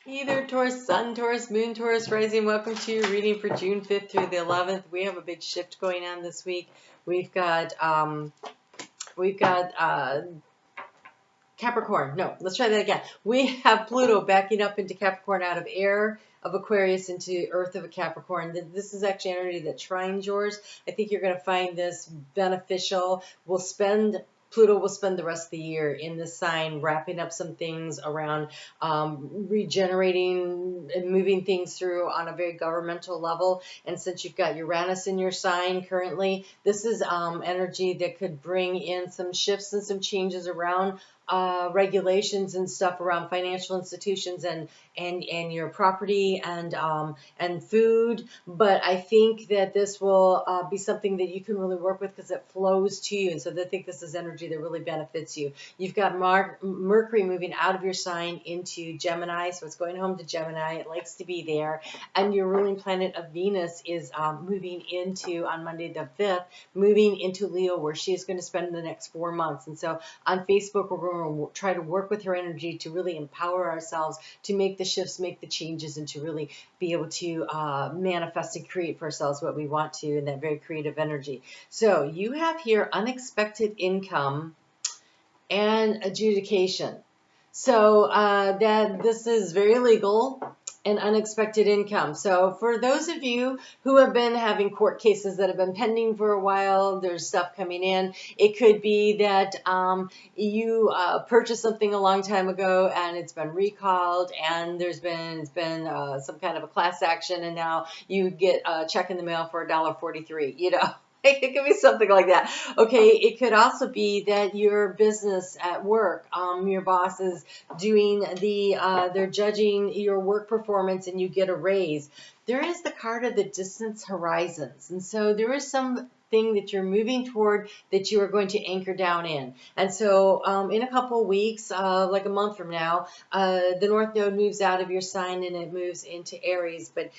Either Taurus, Sun, Taurus, Moon, Taurus, Rising. Welcome to your reading for June 5th through the 11th. We have a big shift going on this week. We've got Capricorn. No, let's try that again. We have Pluto backing up into Capricorn out of air of Aquarius into Earth of a Capricorn. This is actually energy that trines yours. I think you're going to find this beneficial. Pluto will spend the rest of the year in this sign, wrapping up some things around regenerating and moving things through on a very governmental level. And since you've got Uranus in your sign currently, this is energy that could bring in some shifts and some changes around regulations and stuff around financial institutions and your property and food. But I think that this will be something that you can really work with because it flows to you. And so I think this is energy that really benefits you. You've got Mercury moving out of your sign into Gemini, so it's going home to Gemini. It likes to be there. And your ruling planet of Venus is moving into, on Monday the 5th, moving into Leo, where she is going to spend the next 4 months. And so on Facebook, we're going to try to work with her energy to really empower ourselves to make the shifts, make the changes, and to really be able to manifest and create for ourselves what we want to in that very creative energy. So you have here unexpected income and adjudication. So that this is very legal and unexpected income. So for those of you who have been having court cases that have been pending for a while, there's stuff coming in. It could be that you purchased something a long time ago and it's been recalled, and it's been some kind of a class action, and now you get a check in the mail for $1.43. You know. It could be something like that. Okay, it could also be that your business at work, your boss is doing they're judging your work performance and you get a raise. There is the card of the distant horizons. And so there is something that you're moving toward that you are going to anchor down in. And so in a couple of weeks, like a month from now, the North Node moves out of your sign and it moves into Aries. But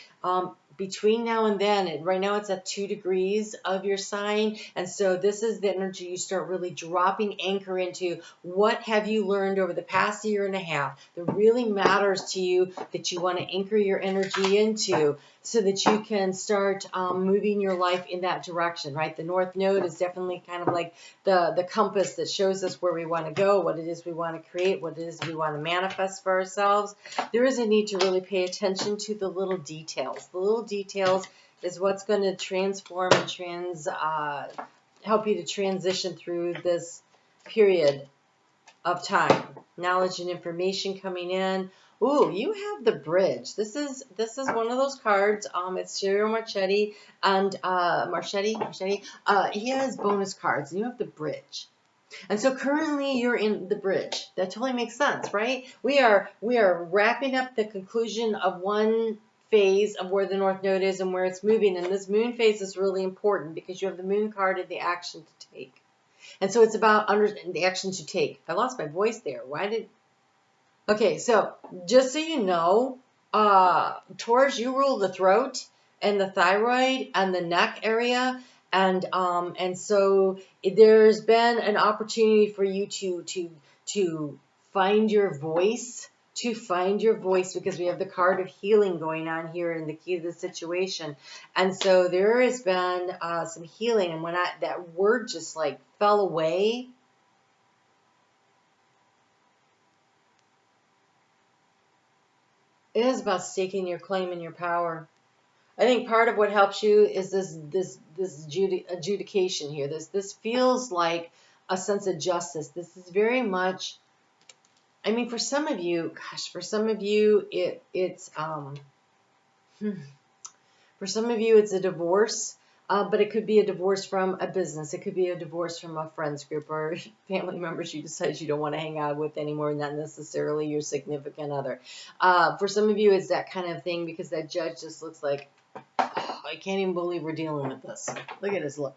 between now and then, right now it's at 2 degrees of your sign, and so this is the energy you start really dropping anchor into. What have you learned over the past year and a half that really matters to you, that you want to anchor your energy into, so that you can start moving your life in that direction, right? The North Node is definitely kind of like the compass that shows us where we want to go, what it is we want to create, what it is we want to manifest for ourselves. There is a need to really pay attention to the little details. The little details is what's going to transform and help you to transition through this period of time. Knowledge and information coming in. Ooh, you have the bridge. This is one of those cards. It's Ciro Marchetti and Marchetti. He has bonus cards, and you have the bridge. And so currently you're in the bridge. That totally makes sense, right? We are wrapping up the conclusion of one phase of where the North Node is and where it's moving. And this moon phase is really important because you have the moon card and the action to take. And so it's about the action to take. I lost my voice there. Okay, so just so you know, Taurus, you rule the throat and the thyroid and the neck area. And so there's been an opportunity for you to find your voice, because we have the card of healing going on here in the key of the situation. And so there has been some healing, and when that word just like fell away, it is about staking your claim and your power. I think part of what helps you is this adjudication here. This feels like a sense of justice. This is very much, I mean, for some of you, it's a divorce, but it could be a divorce from a business. It could be a divorce from a friends group or family members you decide you don't want to hang out with anymore, not necessarily your significant other. For some of you, it's that kind of thing because that judge just looks like, oh, I can't even believe we're dealing with this. Look at his look.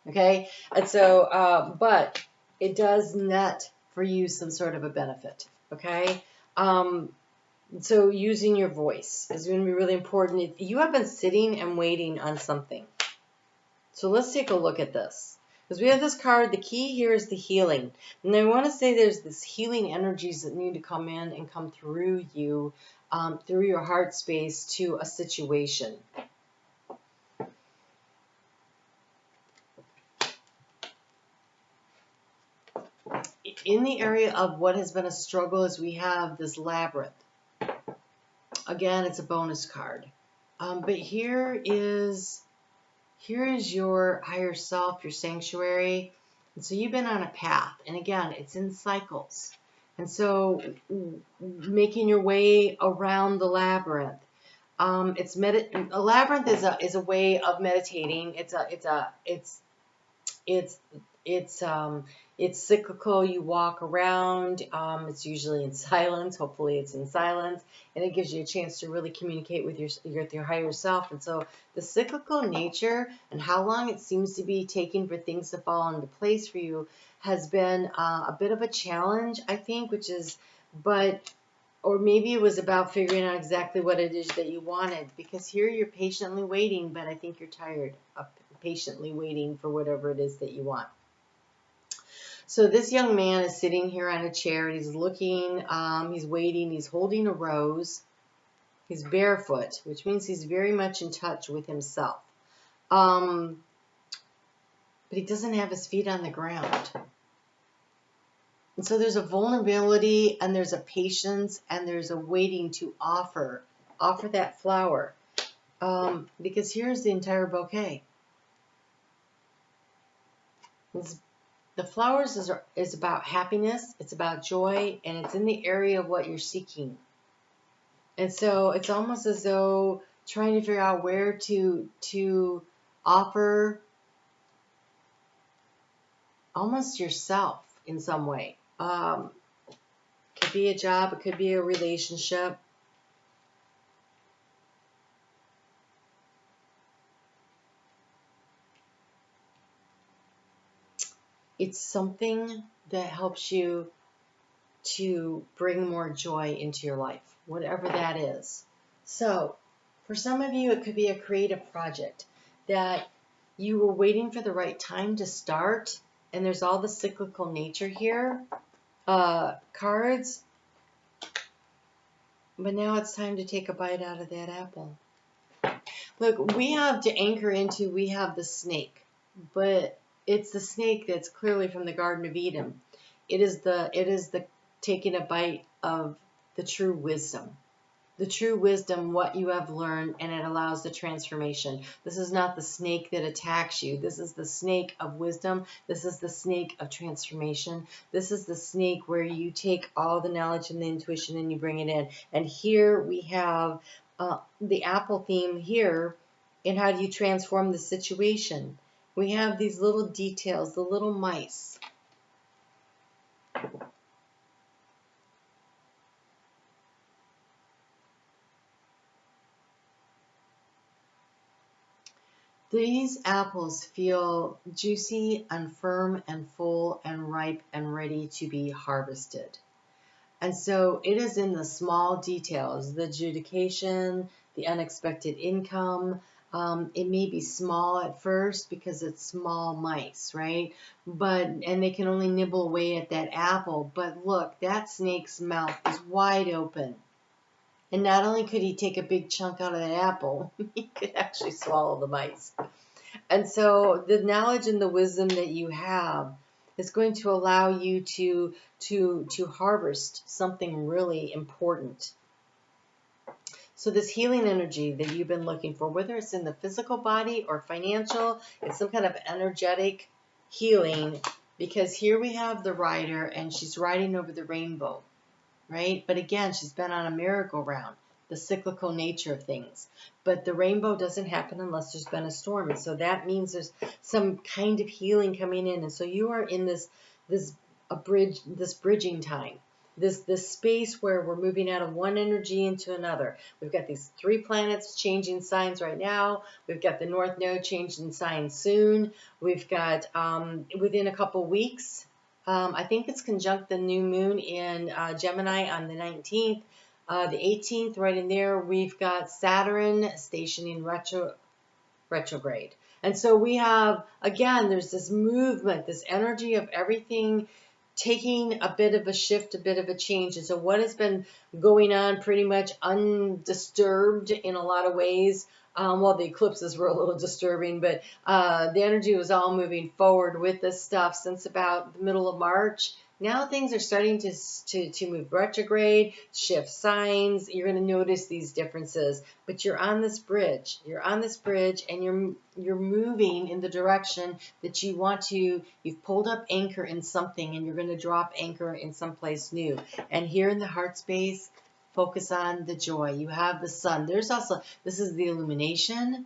Okay? And so, but it does net for you some sort of a benefit. Okay? So using your voice is going to be really important. You have been sitting and waiting on something. So let's take a look at this. Because we have this card, the key here is the healing. And I want to say there's this healing energies that need to come in and come through you through your heart space to a situation. In the area of what has been a struggle is we have this labyrinth. Again, it's a bonus card. But here is your higher self, your sanctuary. And so you've been on a path. And again, it's in cycles. And so making your way around the labyrinth. A labyrinth is a way of meditating. It's cyclical. You walk around. It's usually in silence. Hopefully, it's in silence, and it gives you a chance to really communicate with your higher self. And so, the cyclical nature and how long it seems to be taking for things to fall into place for you has been a bit of a challenge, I think. Or maybe it was about figuring out exactly what it is that you wanted. Because here you're patiently waiting, but I think you're tired of patiently waiting for whatever it is that you want. So this young man is sitting here on a chair, and he's looking, he's waiting, he's holding a rose. He's barefoot, which means he's very much in touch with himself. But he doesn't have his feet on the ground. And so there's a vulnerability, and there's a patience, and there's a waiting to offer that flower. Because here's the entire bouquet. The flowers is about happiness, it's about joy, and it's in the area of what you're seeking. And so it's almost as though trying to figure out where to offer almost yourself in some way. Could be a job, it could be a relationship. It's something that helps you to bring more joy into your life, whatever that is. So, for some of you, it could be a creative project that you were waiting for the right time to start, and there's all the cyclical nature here, cards, but now it's time to take a bite out of that apple. Look, we have the snake, but it's the snake that's clearly from the Garden of Eden. It is the taking a bite of the true wisdom. The true wisdom, what you have learned, and it allows the transformation. This is not the snake that attacks you. This is the snake of wisdom. This is the snake of transformation. This is the snake where you take all the knowledge and the intuition and you bring it in. And here we have the apple theme here. And how do you transform the situation? We have these little details, the little mice. These apples feel juicy and firm and full and ripe and ready to be harvested. And so it is in the small details, the adjudication, the unexpected income. It may be small at first because it's small mice, right? And they can only nibble away at that apple. But look, that snake's mouth is wide open. And not only could he take a big chunk out of that apple, he could actually swallow the mice. And so the knowledge and the wisdom that you have is going to allow you to harvest something really important. So this healing energy that you've been looking for, whether it's in the physical body or financial, it's some kind of energetic healing, because here we have the rider and she's riding over the rainbow, right? But again, she's been on a merry-go-round, the cyclical nature of things. But the rainbow doesn't happen unless there's been a storm. And so that means there's some kind of healing coming in. And so you are in this bridging time. This space where we're moving out of one energy into another. We've got these 3 planets changing signs right now. We've got the North Node changing signs soon. We've got, within a couple weeks, I think it's conjunct the new moon in Gemini on the 19th. The 18th, right in there, we've got Saturn stationing retrograde. And so we have, again, there's this movement, this energy of everything taking a bit of a shift, a bit of a change. And so what has been going on pretty much undisturbed in a lot of ways. Well, the eclipses were a little disturbing, but the energy was all moving forward with this stuff since about the middle of March. Now things are starting to move retrograde, shift signs. You're going to notice these differences, but you're on this bridge. You're on this bridge, and you're moving in the direction that you want to. You've pulled up anchor in something, and you're going to drop anchor in someplace new. And here in the heart space, focus on the joy. You have the sun. There's also, this is the illumination.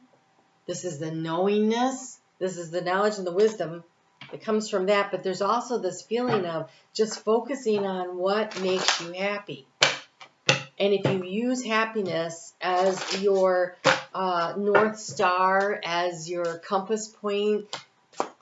This is the knowingness. This is the knowledge and the wisdom that comes from that. But there's also this feeling of just focusing on what makes you happy. And if you use happiness as your North Star, as your compass point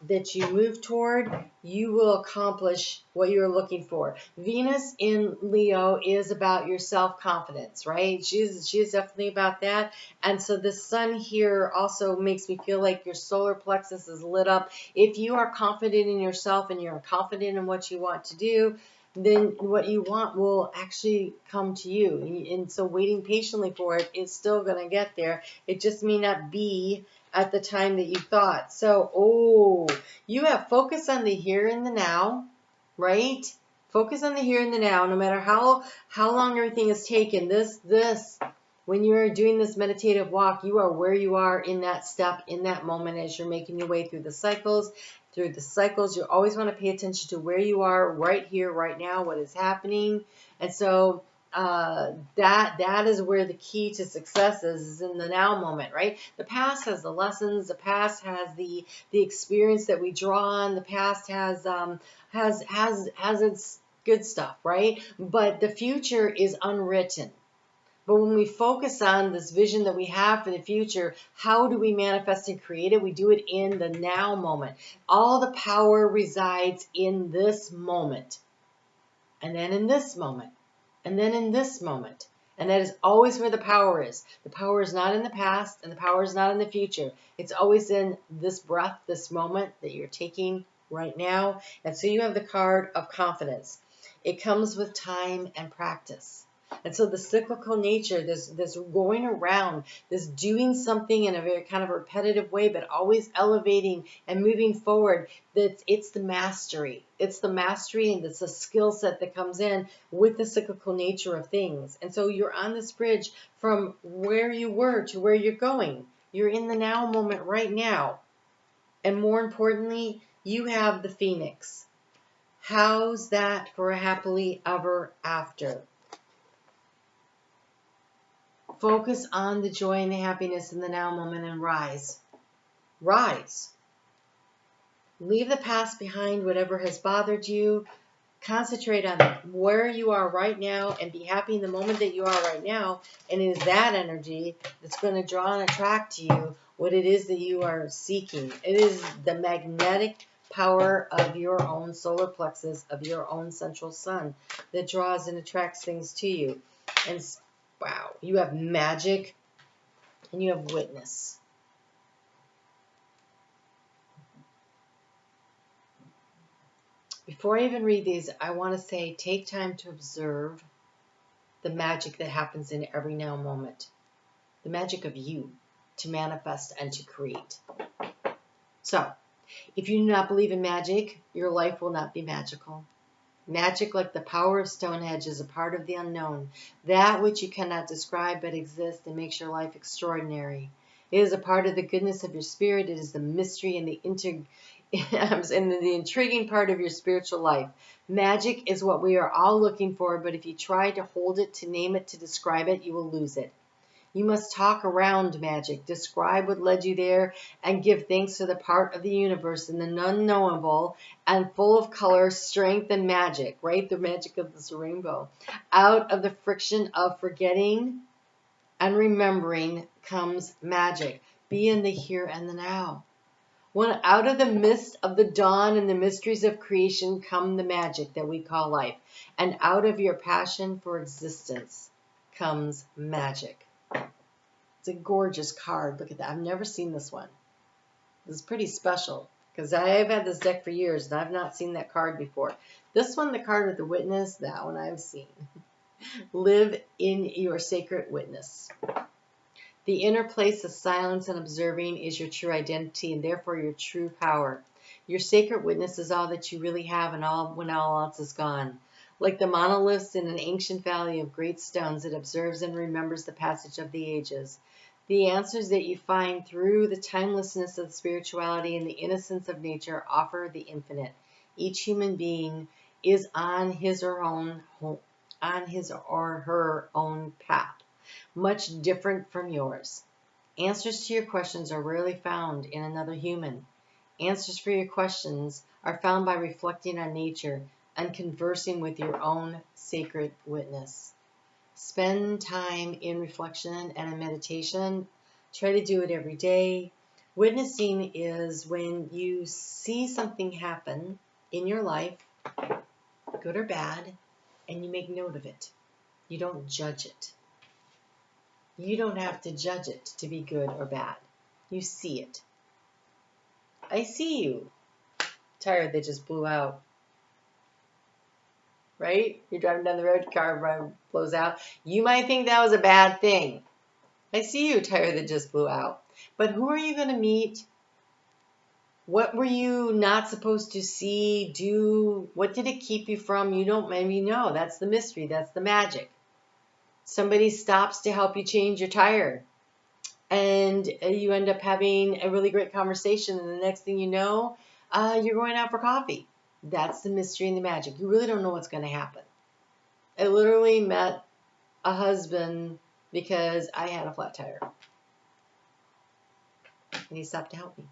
that you move toward, you will accomplish what you're looking for. Venus in Leo is about your self-confidence, right? She is definitely about that. And so the sun here also makes me feel like your solar plexus is lit up. If you are confident in yourself and you're confident in what you want to do, then what you want will actually come to you. And so waiting patiently for it is still going to get there. It just may not be at the time that you thought. So, you have focus on the here and the now, right? Focus on the here and the now, no matter how long everything is taken. When you are doing this meditative walk, you are where you are in that step, in that moment, as you're making your way through the cycles. Through the cycles, you always want to pay attention to where you are right here, right now, what is happening. And so that is where the key to success is in the now moment, right? The past has the lessons, the past has the experience that we draw on, the past has its good stuff, right? But the future is unwritten. But when we focus on this vision that we have for the future, how do we manifest and create it? We do it in the now moment. All the power resides in this moment. And then in this moment. And then in this moment. And that is always where the power is. The power is not in the past, and the power is not in the future. It's always in this breath, this moment that you're taking right now. And so you have the card of confidence. It comes with time and practice. And so the cyclical nature, this going around, this doing something in a very kind of repetitive way, but always elevating and moving forward, it's the mastery. It's the mastery, and it's a skill set that comes in with the cyclical nature of things. And so you're on this bridge from where you were to where you're going. You're in the now moment right now. And more importantly, you have the phoenix. How's that for a happily ever after? Focus on the joy and the happiness in the now moment and rise. Rise. Leave the past behind, whatever has bothered you. Concentrate on where you are right now and be happy in the moment that you are right now. And it is that energy that's going to draw and attract to you what it is that you are seeking. It is the magnetic power of your own solar plexus, of your own central sun, that draws and attracts things to you. And wow, you have magic and you have witness. Before I even read these, I want to say take time to observe the magic that happens in every now moment. The magic of you to manifest and to create. So, if you do not believe in magic, your life will not be magical. Magic, like the power of Stonehenge, is a part of the unknown, that which you cannot describe but exists and makes your life extraordinary. It is a part of the goodness of your spirit. It is the mystery and the intriguing part of your spiritual life. Magic is what we are all looking for, but if you try to hold it, to name it, to describe it, you will lose it. You must talk around magic, describe what led you there, and give thanks to the part of the universe in the unknowable and full of color, strength, and magic, right? The magic of this rainbow. Out of the friction of forgetting and remembering comes magic. Be in the here and the now. When out of the mist of the dawn and the mysteries of creation come the magic that we call life. And out of your passion for existence comes magic. It's a gorgeous card. Look at that. I've never seen this one. This is pretty special. because I've had this deck for years and I've not seen that card before. This one, the card with the witness, that one I've seen. Live in your sacred witness. The inner place of silence and observing is your true identity and therefore your true power. Your sacred witness is all that you really have and all when all else is gone. Like the monoliths in an ancient valley of great stones, it observes and remembers the passage of the ages. The answers that you find through the timelessness of spirituality and the innocence of nature offer the infinite. Each human being is on his or her own path, much different from yours. Answers to your questions are rarely found in another human. Answers for your questions are found by reflecting on nature and conversing with your own sacred witness. Spend time in reflection and in meditation. Try to do it every day. Witnessing is when you see something happen in your life, good or bad, and you make note of it. You don't judge it. You don't have to judge it to be good or bad. You see it. I see you. Tire that just blew out. Right? You're driving down the road, your car blows out. You might think that was a bad thing. I see you, tire that just blew out. But who are you going to meet? What were you not supposed to see, do? What did it keep you from? You don't maybe know. That's the mystery. That's the magic. Somebody stops to help you change your tire. And you end up having a really great conversation. And the next thing you know, you're going out for coffee. That's the mystery and the magic. You really don't know what's going to happen. I literally met a husband because I had a flat tire. And he stopped to help me.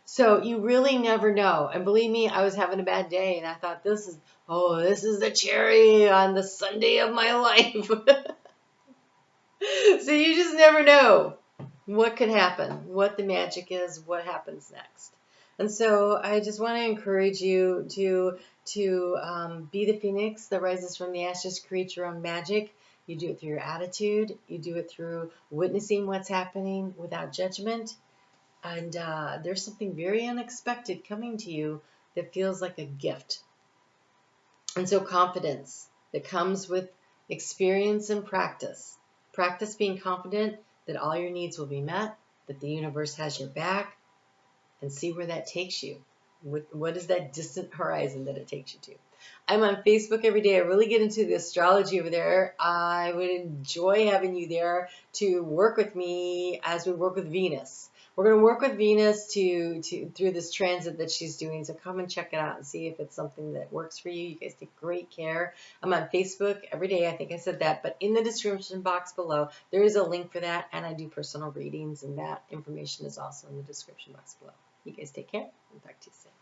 So you really never know. And believe me, I was having a bad day and I thought this is the cherry on the Sunday of my life. So you just never know what could happen, what the magic is, what happens next. And so I just want to encourage you to be the phoenix that rises from the ashes, create your own magic. You do it through your attitude. You do it through witnessing what's happening without judgment. And there's something very unexpected coming to you that feels like a gift. And so confidence that comes with experience and practice. Practice being confident that all your needs will be met, that the universe has your back, and see where that takes you. What is that distant horizon that it takes you to? I'm on Facebook every day. I really get into the astrology over there. I would enjoy having you there to work with me as we work with Venus. We're going to work with Venus through this transit that she's doing. So come and check it out and see if it's something that works for you. You guys take great care. I'm on Facebook every day. I think I said that. But in the description box below, there is a link for that. And I do personal readings. And that information is also in the description box below. You guys take care. I'll talk to you soon.